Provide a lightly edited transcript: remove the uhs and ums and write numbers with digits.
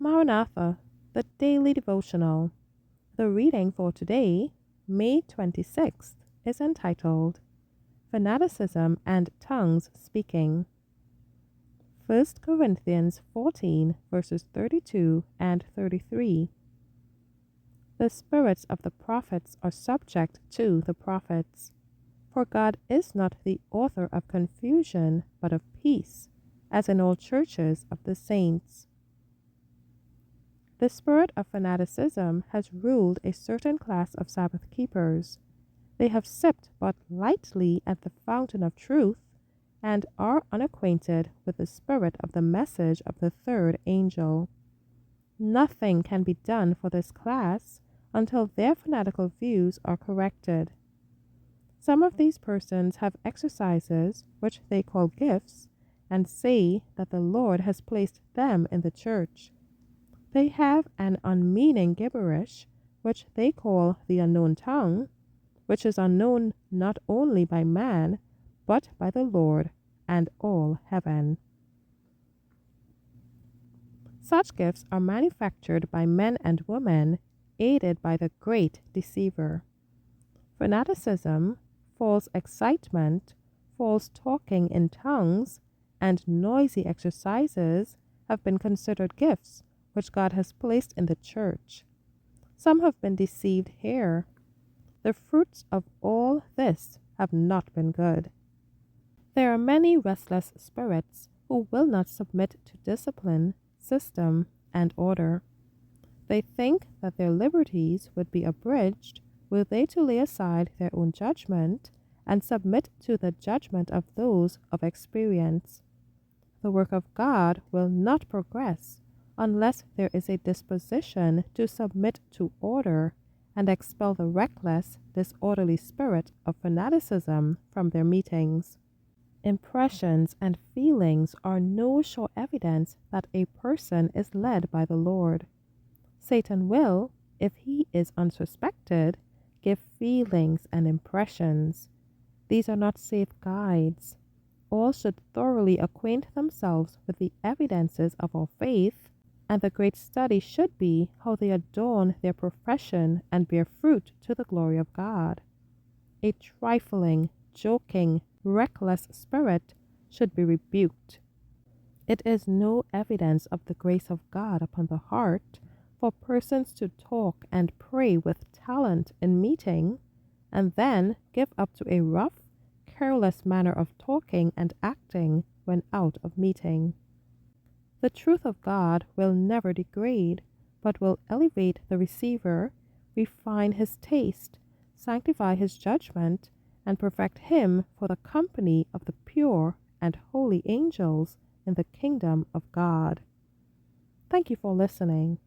Maranatha, the Daily Devotional. The reading for today, May 26th, is entitled Fanaticism and Tongues Speaking. 1 Corinthians 14, verses 32 and 33. The spirits of the prophets are subject to the prophets. For God is not the author of confusion, but of peace, as in all churches of the saints. The spirit of fanaticism has ruled a certain class of Sabbath keepers. They have sipped but lightly at the fountain of truth, and are unacquainted with the spirit of the message of the third angel. Nothing can be done for this class until their fanatical views are corrected. Some of these persons have exercises which they call gifts, and say that the Lord has placed them in the church. They have an unmeaning gibberish, which they call the unknown tongue, which is unknown not only by man, but by the Lord and all heaven. Such gifts are manufactured by men and women, aided by the great deceiver. Fanaticism, false excitement, false talking in tongues, and noisy exercises have been considered gifts which God has placed in the church. Some have been deceived here. The fruits of all this have not been good. There are many restless spirits who will not submit to discipline, system, and order. They think that their liberties would be abridged were they to lay aside their own judgment and submit to the judgment of those of experience. The work of God will not progress unless there is a disposition to submit to order and expel the reckless, disorderly spirit of fanaticism from their meetings. Impressions and feelings are no sure evidence that a person is led by the Lord. Satan will, if he is unsuspected, give feelings and impressions. These are not safe guides. All should thoroughly acquaint themselves with the evidences of our faith, and the great study should be how they adorn their profession and bear fruit to the glory of God. A trifling, joking, reckless spirit should be rebuked. It is no evidence of the grace of God upon the heart for persons to talk and pray with talent in meeting, and then give up to a rough, careless manner of talking and acting when out of meeting. The truth of God will never degrade, but will elevate the receiver, refine his taste, sanctify his judgment, and perfect him for the company of the pure and holy angels in the kingdom of God. Thank you for listening.